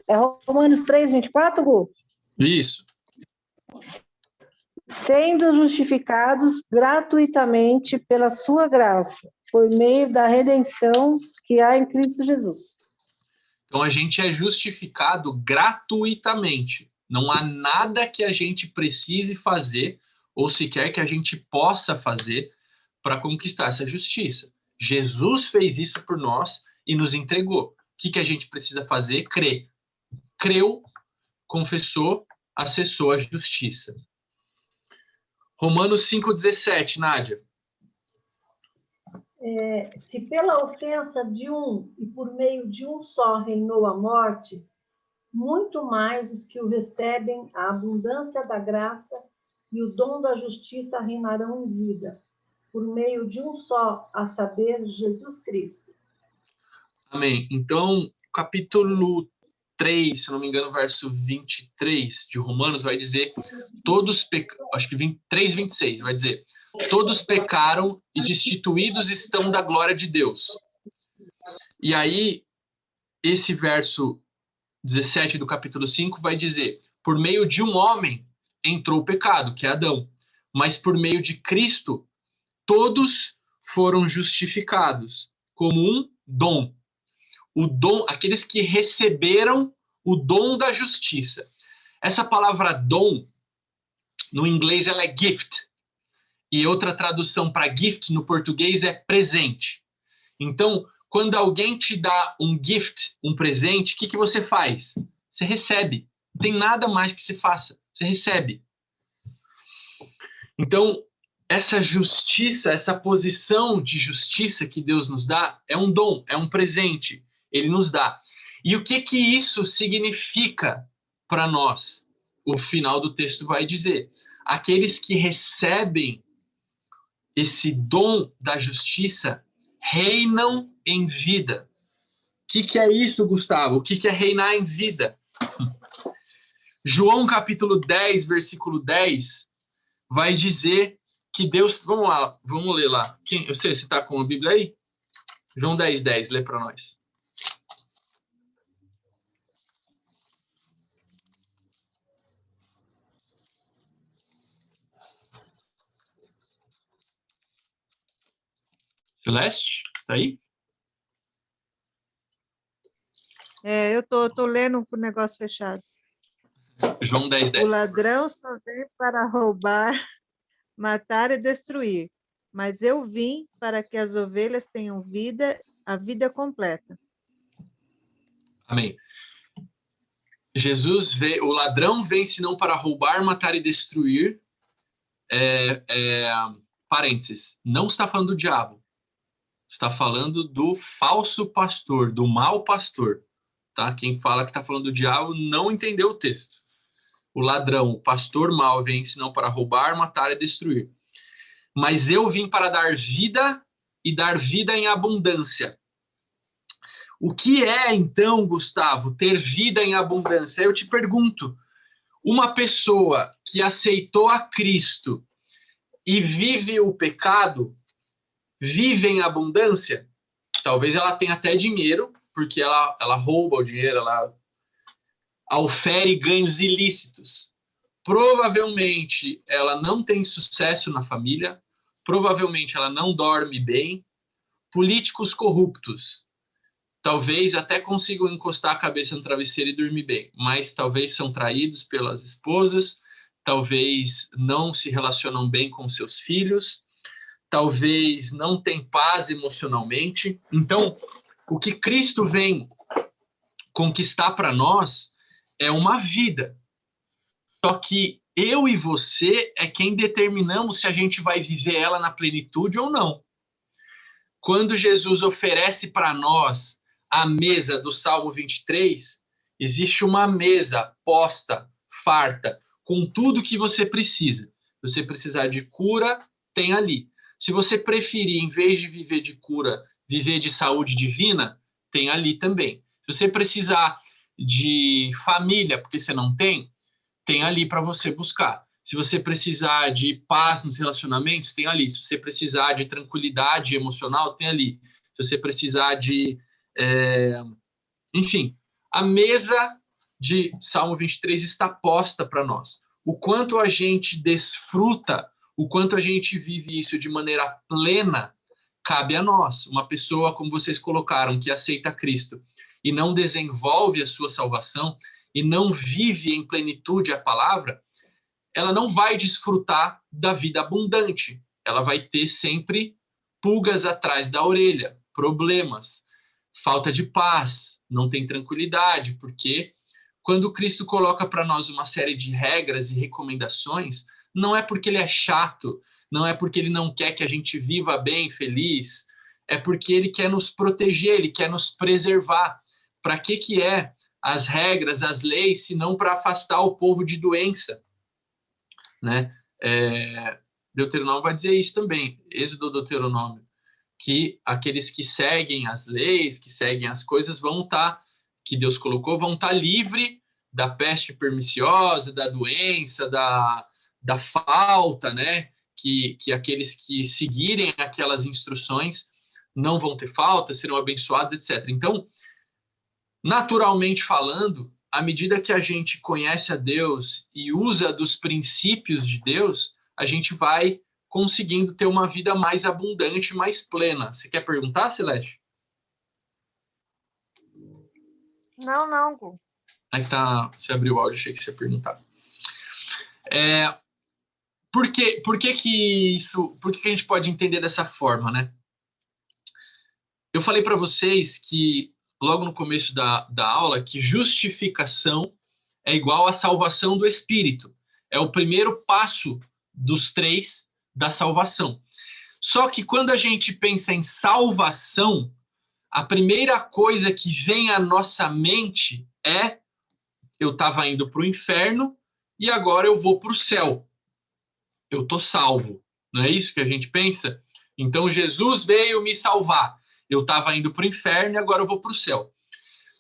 É Romanos 3, 24, Gu? Isso. Sendo justificados gratuitamente pela sua graça, por meio da redenção que há em Cristo Jesus. Então, a gente é justificado gratuitamente. Não há nada que a gente precise fazer, ou sequer que a gente possa fazer, para conquistar essa justiça. Jesus fez isso por nós e nos entregou. O que a gente precisa fazer? Crer. Creu, confessou, acessou a justiça. Romanos 5,17, Nádia. Se pela ofensa de um e por meio de um só reinou a morte, muito mais os que o recebem, a abundância da graça e o dom da justiça reinarão em vida, por meio de um só, a saber, Jesus Cristo. Amém. Então, capítulo 3, se não me engano, verso 23 de Romanos, vai dizer, acho que 3:26, vai dizer, todos pecaram e destituídos estão da glória de Deus. E aí, esse verso 17 do capítulo 5 vai dizer: por meio de um homem entrou o pecado, que é Adão, mas por meio de Cristo todos foram justificados como um dom. O dom, aqueles que receberam o dom da justiça. Essa palavra dom, no inglês, ela é gift. E outra tradução para gift no português é presente. Então, quando alguém te dá um gift, um presente, o que você faz? Você recebe. Não tem nada mais que você faça. Você recebe. Então, essa justiça, essa posição de justiça que Deus nos dá, é um dom, é um presente. Ele nos dá. E o que isso significa para nós? O final do texto vai dizer: aqueles que recebem esse dom da justiça reinam em vida. O que é isso, Gustavo? O que é reinar em vida? João capítulo 10, versículo 10, vai dizer que Deus... Vamos lá, vamos ler lá. Eu sei, você está com a Bíblia aí? João 10, 10, lê para nós. Celeste, está aí? Eu tô lendo com o negócio fechado. João 10, 10. O ladrão só vem para roubar, matar e destruir. Mas eu vim para que as ovelhas tenham vida, a vida completa. Amém. Jesus vê, o ladrão vem senão para roubar, matar e destruir. Parênteses, não está falando do diabo. Está falando do falso pastor, do mau pastor. Tá? Quem fala que está falando do diabo não entendeu o texto. O ladrão, o pastor mau, vem senão para roubar, matar e destruir. Mas eu vim para dar vida e dar vida em abundância. O que é, então, Gustavo, ter vida em abundância? Eu te pergunto, uma pessoa que aceitou a Cristo e vive o pecado, vive em abundância? Talvez ela tenha até dinheiro, porque ela rouba o dinheiro, ela aufere ganhos ilícitos. Provavelmente ela não tem sucesso na família, provavelmente ela não dorme bem. Políticos corruptos, talvez até consigam encostar a cabeça no travesseiro e dormir bem, mas talvez são traídos pelas esposas, talvez não se relacionam bem com seus filhos, talvez não têm paz emocionalmente. Então, o que Cristo vem conquistar para nós é uma vida. Só que eu e você é quem determinamos se a gente vai viver ela na plenitude ou não. Quando Jesus oferece para nós a mesa do Salmo 23, existe uma mesa posta, farta, com tudo que você precisa. Se você precisar de cura, tem ali. Se você preferir, em vez de viver de cura, viver de saúde divina, tem ali também. Se você precisar de família, porque você não tem ali para você buscar. Se você precisar de paz nos relacionamentos, tem ali. Se você precisar de tranquilidade emocional, tem ali. Se você precisar de... Enfim, a mesa de Salmo 23 está posta para nós. O quanto a gente desfruta, o quanto a gente vive isso de maneira plena, cabe a nós. Uma pessoa, como vocês colocaram, que aceita Cristo e não desenvolve a sua salvação e não vive em plenitude a palavra, ela não vai desfrutar da vida abundante. Ela vai ter sempre pulgas atrás da orelha, problemas, falta de paz, não tem tranquilidade, porque quando Cristo coloca para nós uma série de regras e recomendações, não é porque ele é chato, não é porque ele não quer que a gente viva bem, feliz, é porque ele quer nos proteger, ele quer nos preservar. Para que é as regras, as leis, se não para afastar o povo de doença? Né? Deuteronômio vai dizer isso também, Êxodo, Deuteronômio, que aqueles que seguem as leis, que seguem as coisas, que Deus colocou, vão estar livre da peste perniciosa, da doença, da falta, né? Que aqueles que seguirem aquelas instruções não vão ter falta, serão abençoados, etc. Então, naturalmente falando, à medida que a gente conhece a Deus e usa dos princípios de Deus, a gente vai conseguindo ter uma vida mais abundante, mais plena. Você quer perguntar, Celeste? Não, Gu. Aí tá, você abriu o áudio, achei que você ia perguntar. Por que a gente pode entender dessa forma, né? Eu falei para vocês que, logo no começo da aula, que justificação é igual à salvação do Espírito. É o primeiro passo dos 3 da salvação. Só que quando a gente pensa em salvação, a primeira coisa que vem à nossa mente é: eu estava indo para o inferno e agora eu vou para o céu. Eu estou salvo. Não é isso que a gente pensa? Então Jesus veio me salvar. Eu estava indo para o inferno e agora eu vou para o céu.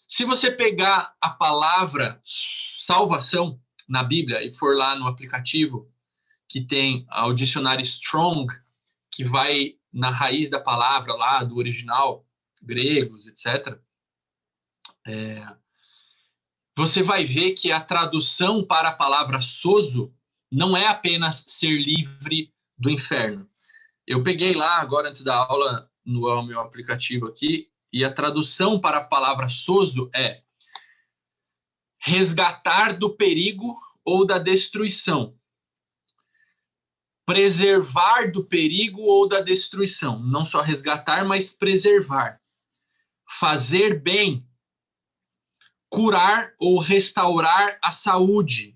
Se você pegar a palavra salvação na Bíblia e for lá no aplicativo que tem o dicionário Strong, que vai na raiz da palavra lá, do original, gregos, etc., você vai ver que a tradução para a palavra sozo não é apenas ser livre do inferno. Eu peguei lá agora, antes da aula, no meu aplicativo aqui, e a tradução para a palavra sozo é resgatar do perigo ou da destruição. Preservar do perigo ou da destruição. Não só resgatar, mas preservar. Fazer bem. Curar ou restaurar a saúde.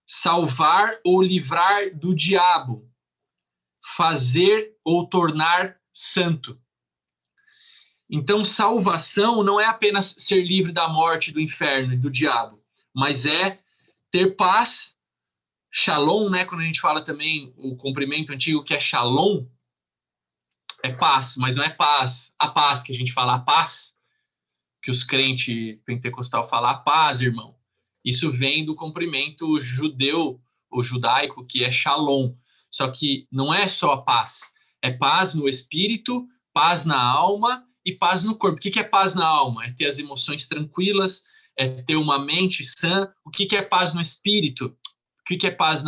Salvar ou livrar do diabo. Fazer ou tornar santo. Então, salvação não é apenas ser livre da morte, do inferno e do diabo, mas é ter paz, shalom, né? Quando a gente fala também o comprimento antigo que é shalom, é paz, mas não é paz, a paz que a gente fala, a paz, que os crentes pentecostal falam, a paz, irmão. Isso vem do comprimento judeu ou judaico, que é shalom. Só que não é só a paz, é paz no espírito, paz na alma e paz no corpo. O que é paz na alma? É ter as emoções tranquilas, é ter uma mente sã. O que é paz no espírito? O que é paz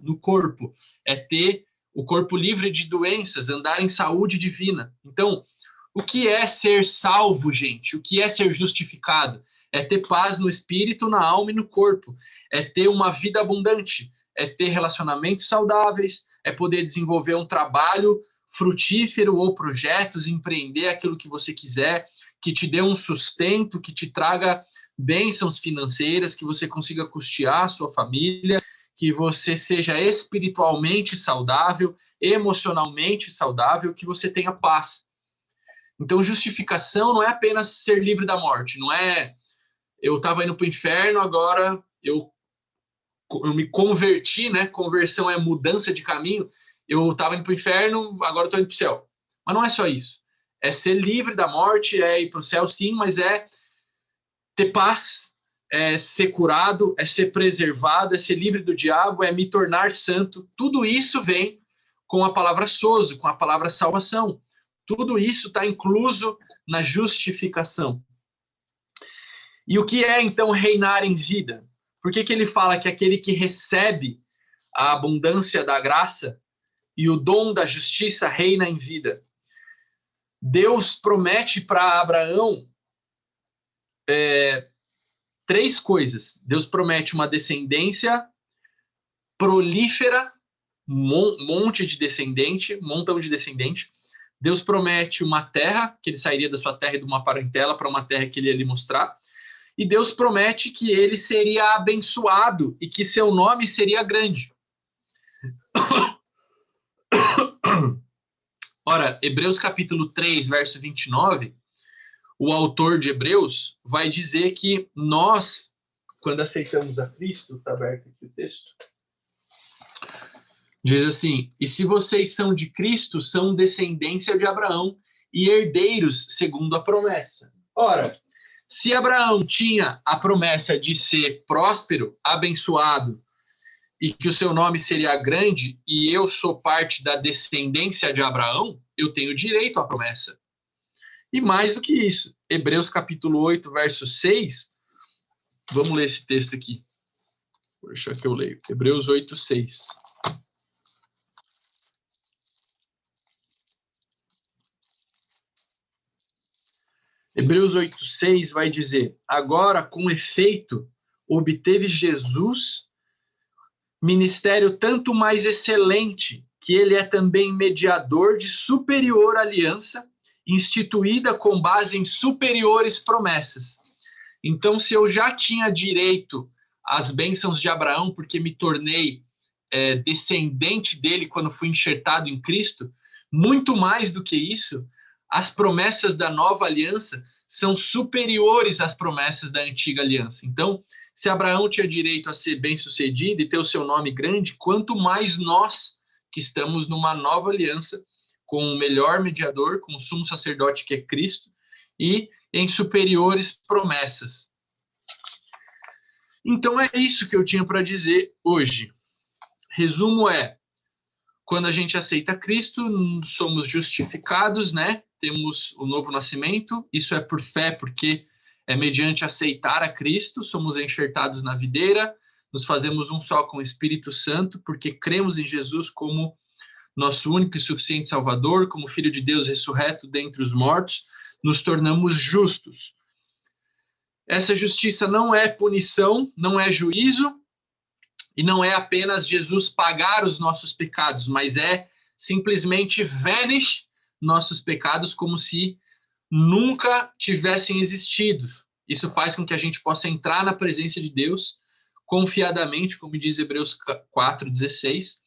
no corpo? É ter o corpo livre de doenças, andar em saúde divina. Então, o que é ser salvo, gente? O que é ser justificado? É ter paz no espírito, na alma e no corpo. É ter uma vida abundante. É ter relacionamentos saudáveis. É poder desenvolver um trabalho frutífero ou projetos, empreender aquilo que você quiser, que te dê um sustento, que te traga bênçãos financeiras, que você consiga custear a sua família, que você seja espiritualmente saudável, emocionalmente saudável, que você tenha paz. Então, justificação não é apenas ser livre da morte, não é eu estava indo para o inferno, agora eu me converti, né? Conversão é mudança de caminho. Eu estava indo para o inferno, agora estou indo para o céu. Mas não é só isso. É ser livre da morte, é ir para o céu, sim, mas é ter paz, é ser curado, é ser preservado, é ser livre do diabo, é me tornar santo. Tudo isso vem com a palavra sozo, com a palavra salvação. Tudo isso está incluso na justificação. E o que é, então, reinar em vida? Por que ele fala que aquele que recebe a abundância da graça e o dom da justiça reina em vida? Deus promete para Abraão 3 coisas. Deus promete uma descendência prolífera, monte de descendente, montão de descendente. Deus promete uma terra, que ele sairia da sua terra e de uma parentela para uma terra que ele ia lhe mostrar. E Deus promete que ele seria abençoado e que seu nome seria grande. Ora, Hebreus capítulo 3, verso 29, o autor de Hebreus vai dizer que nós, quando aceitamos a Cristo, está aberto aqui o texto, diz assim: e se vocês são de Cristo, são descendência de Abraão e herdeiros segundo a promessa. Ora, se Abraão tinha a promessa de ser próspero, abençoado e que o seu nome seria grande, e eu sou parte da descendência de Abraão, eu tenho direito à promessa. E mais do que isso, Hebreus capítulo 8, verso 6, vamos ler esse texto aqui. Vou deixar que eu leio. Hebreus 8, 6. Hebreus 8, 6 vai dizer: agora, com efeito, obteve Jesus ministério tanto mais excelente, que ele é também mediador de superior aliança, instituída com base em superiores promessas. Então, se eu já tinha direito às bênçãos de Abraão, porque me tornei descendente dele quando fui enxertado em Cristo, muito mais do que isso, as promessas da nova aliança são superiores às promessas da antiga aliança. Então, se Abraão tinha direito a ser bem-sucedido e ter o seu nome grande, quanto mais nós, que estamos numa nova aliança, com o melhor mediador, com o sumo sacerdote que é Cristo, e em superiores promessas. Então é isso que eu tinha para dizer hoje. Resumo é: quando a gente aceita Cristo, somos justificados, né? Temos o novo nascimento. Isso é por fé, porque é mediante aceitar a Cristo, somos enxertados na videira, nos fazemos um só com o Espírito Santo, porque cremos em Jesus como nosso único e suficiente Salvador, como Filho de Deus ressurreto dentre os mortos, nos tornamos justos. Essa justiça não é punição, não é juízo, e não é apenas Jesus pagar os nossos pecados, mas é simplesmente vanish nossos pecados como se nunca tivessem existido. Isso faz com que a gente possa entrar na presença de Deus confiadamente, como diz Hebreus 4:16,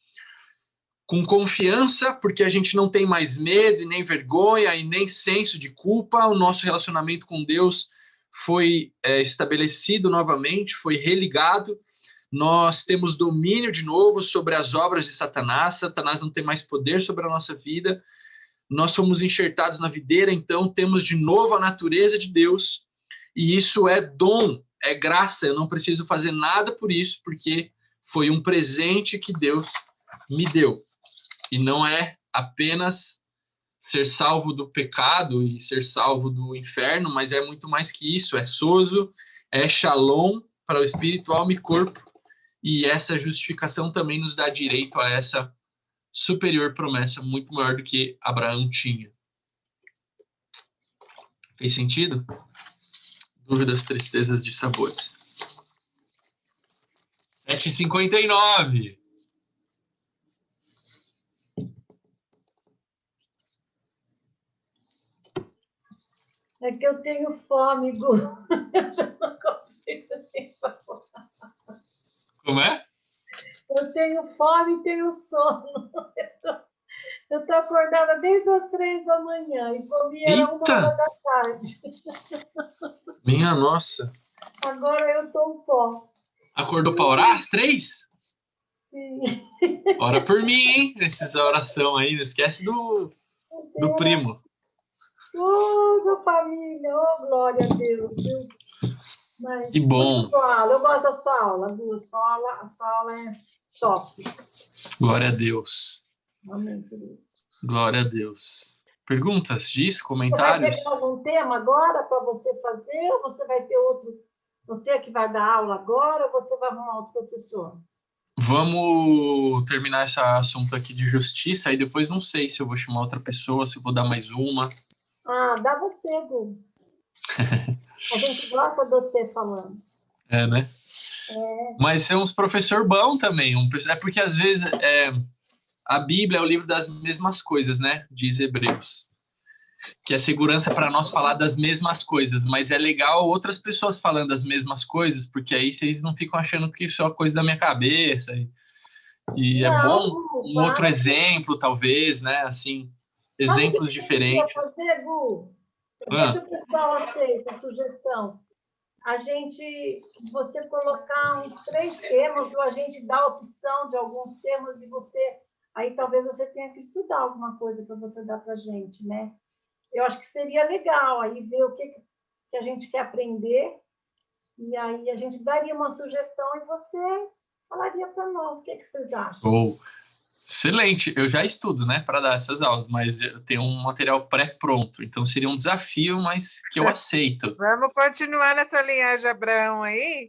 com confiança, porque a gente não tem mais medo, e nem vergonha, e nem senso de culpa. O nosso relacionamento com Deus foi estabelecido novamente, foi religado. Nós temos domínio de novo sobre as obras de Satanás. Satanás não tem mais poder sobre a nossa vida. Nós fomos enxertados na videira, então temos de novo a natureza de Deus. E isso é dom, é graça. Eu não preciso fazer nada por isso, porque foi um presente que Deus me deu. E não é apenas ser salvo do pecado e ser salvo do inferno, mas é muito mais que isso. É sozo, é shalom para o espírito, alma e corpo. E essa justificação também nos dá direito a essa superior promessa, muito maior do que Abraão tinha. Fez sentido? Dúvidas, tristezas, dissabores. 7h59. É que eu tenho fome, Gu. Eu já não consigo nem falar. Como é? Eu tenho fome e tenho sono. Eu estou acordada desde as 3 da manhã e comi era 1h da tarde. Minha nossa. Agora eu estou um pó. Acordou para orar às 3? Sim. Ora por mim, hein? Nessa oração aí. Não esquece do primo. Tudo, família. Oh, glória a Deus. Viu? Mas, Que bom. Eu gosto da sua aula, Gu. A sua aula é top. Glória a Deus. Amém, por isso. Glória a Deus. Perguntas, diz, Você vai comentários? pegar algum tema agora para você fazer? Ou você vai ter outro? Você que vai dar aula agora ou você vai arrumar outro professor? Vamos terminar esse assunto aqui de justiça, aí depois não sei se eu vou chamar outra pessoa, se eu vou dar mais uma. Ah, dá você, Gu. A gente gosta de você falando. É, né? É. Mas é uns professor bom também. É porque às vezes a Bíblia é o livro das mesmas coisas, né? Diz Hebreus. Que é segurança para nós falar das mesmas coisas, mas é legal outras pessoas falando as mesmas coisas, porque aí vocês não ficam achando que isso é uma coisa da minha cabeça. E é bom um outro exemplo, talvez, né? Assim, exemplos diferentes. Sabe o que fazer, Gu? Vê se o pessoal aceita a sugestão. Você colocar uns 3 temas, ou a gente dá a opção de alguns temas e aí talvez você tenha que estudar alguma coisa para você dar para a gente, né? Eu acho que seria legal aí ver o que a gente quer aprender e aí a gente daria uma sugestão e você falaria para nós. O que vocês acham? Ou, excelente, eu já estudo, né, para dar essas aulas, mas eu tenho um material pré-pronto, então seria um desafio, mas que eu aceito. Vamos continuar nessa linhagem Abraão aí?